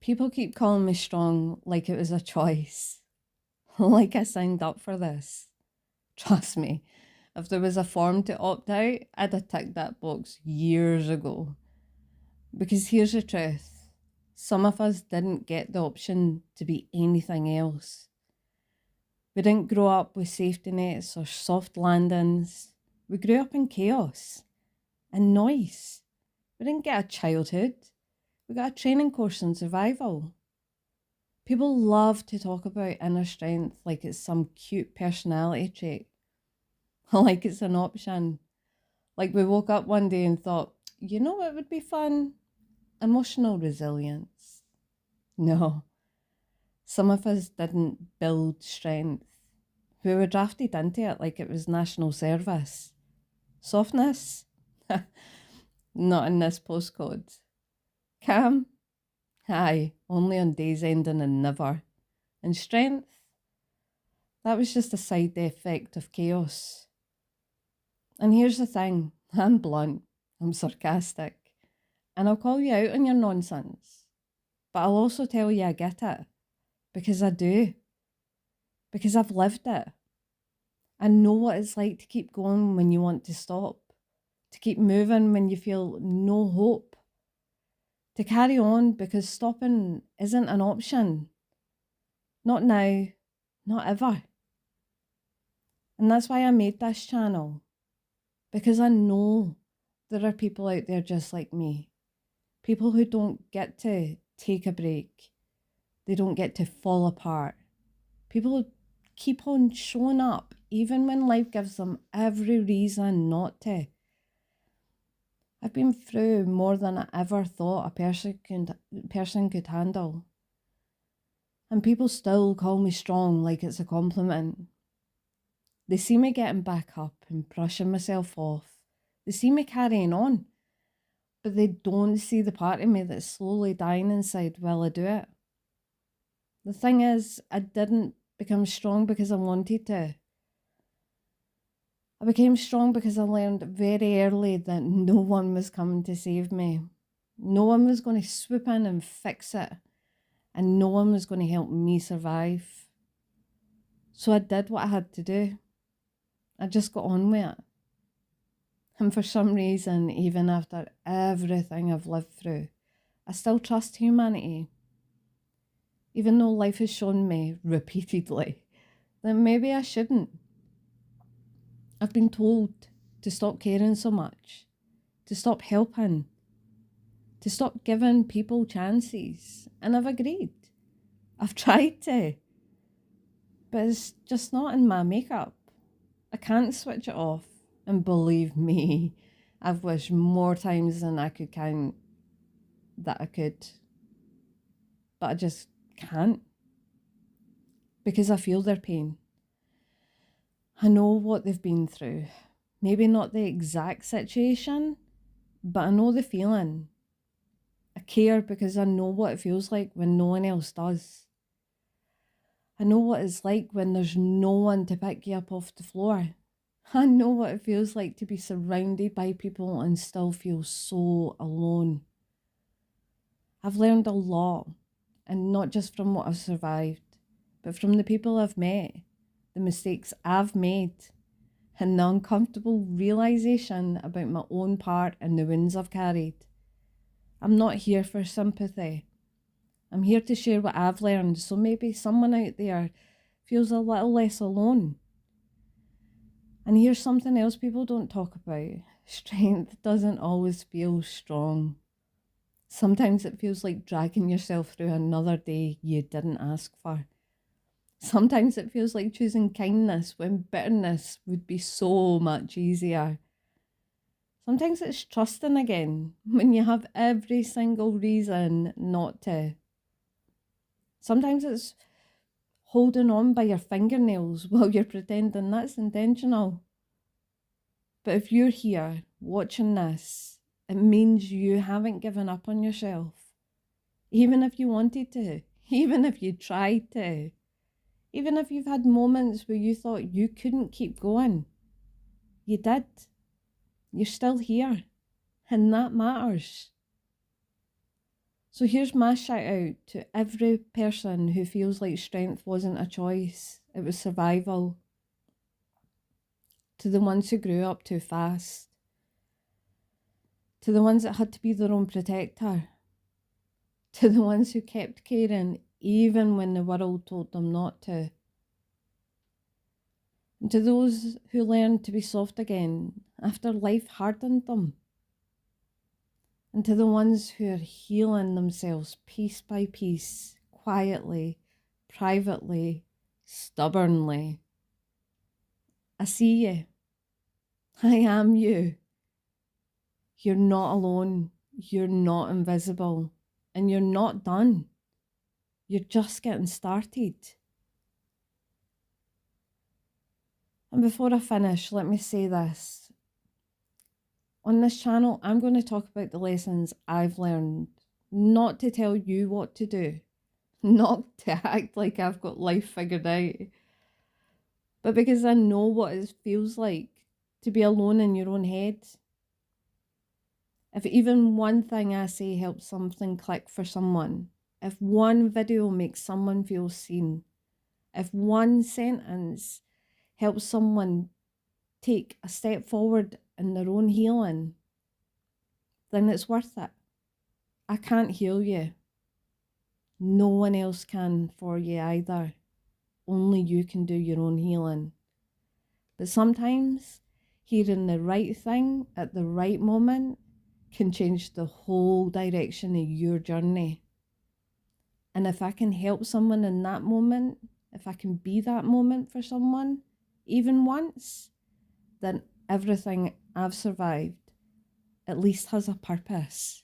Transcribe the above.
People keep calling me strong like it was a choice, like I signed up for this. Trust me, if there was a form to opt out, I'd have ticked that box years ago. Because here's the truth, some of us didn't get the option to be anything else. We didn't grow up with safety nets or soft landings. We grew up in chaos and noise. We didn't get a childhood. We got a training course in survival. People love to talk about inner strength like it's some cute personality trait, like it's an option. Like we woke up one day and thought, you know what would be fun? Emotional resilience. No, some of us didn't build strength. We were drafted into it like it was national service. Softness? Not in this postcode. Calm? Aye, only on days ending in never. And strength? That was just a side effect of chaos. And here's the thing, I'm blunt, I'm sarcastic, and I'll call you out on your nonsense. But I'll also tell you I get it, because I do, because I've lived it. I know what it's like to keep going when you want to stop, to keep moving when you feel no hope, to carry on because stopping isn't an option. Not now, not ever. And that's why I made this channel, because I know there are people out there just like me, people who don't get to take a break, they don't get to fall apart, people who keep on showing up even when life gives them every reason not to. I've been through more than I ever thought a person could handle. And people still call me strong like it's a compliment. They see me getting back up and brushing myself off. They see me carrying on. But they don't see the part of me that's slowly dying inside while I do it. The thing is, I didn't become strong because I wanted to. I became strong because I learned very early that no one was coming to save me. No one was going to swoop in and fix it. And no one was going to help me survive. So I did what I had to do. I just got on with it. And for some reason, even after everything I've lived through, I still trust humanity. Even though life has shown me repeatedly that maybe I shouldn't. I've been told to stop caring so much, to stop helping, to stop giving people chances. And I've agreed. I've tried to. But it's just not in my makeup. I can't switch it off. And believe me, I've wished more times than I could count that I could. But I just can't. Because I feel their pain. I know what they've been through. Maybe not the exact situation, but I know the feeling. I care because I know what it feels like when no one else does. I know what it's like when there's no one to pick you up off the floor. I know what it feels like to be surrounded by people and still feel so alone. I've learned a lot, and not just from what I've survived, but from the people I've met, the mistakes I've made, and the uncomfortable realisation about my own part and the wounds I've carried. I'm not here for sympathy. I'm here to share what I've learned, so maybe someone out there feels a little less alone. And here's something else people don't talk about. Strength doesn't always feel strong. Sometimes it feels like dragging yourself through another day you didn't ask for. Sometimes it feels like choosing kindness when bitterness would be so much easier. Sometimes it's trusting again when you have every single reason not to. Sometimes it's holding on by your fingernails while you're pretending that's intentional. But if you're here watching this, it means you haven't given up on yourself. Even if you wanted to, even if you tried to, even if you've had moments where you thought you couldn't keep going, you did. You're still here, and that matters. So here's my shout out to every person who feels like strength wasn't a choice, it was survival. To the ones who grew up too fast. To the ones that had to be their own protector. To the ones who kept caring even when the world told them not to. And to those who learned to be soft again after life hardened them. And to the ones who are healing themselves piece by piece, quietly, privately, stubbornly. I see you. I am you. You're not alone. You're not invisible. And you're not done. You're just getting started. And before I finish, let me say this. On this channel, I'm going to talk about the lessons I've learned, not to tell you what to do, not to act like I've got life figured out, but because I know what it feels like to be alone in your own head. If even one thing I say helps something click for someone, if one video makes someone feel seen, if one sentence helps someone take a step forward in their own healing, then it's worth it. I can't heal you. No one else can for you either. Only you can do your own healing. But sometimes hearing the right thing at the right moment can change the whole direction of your journey. And if I can help someone in that moment, if I can be that moment for someone, even once, then everything I've survived at least has a purpose.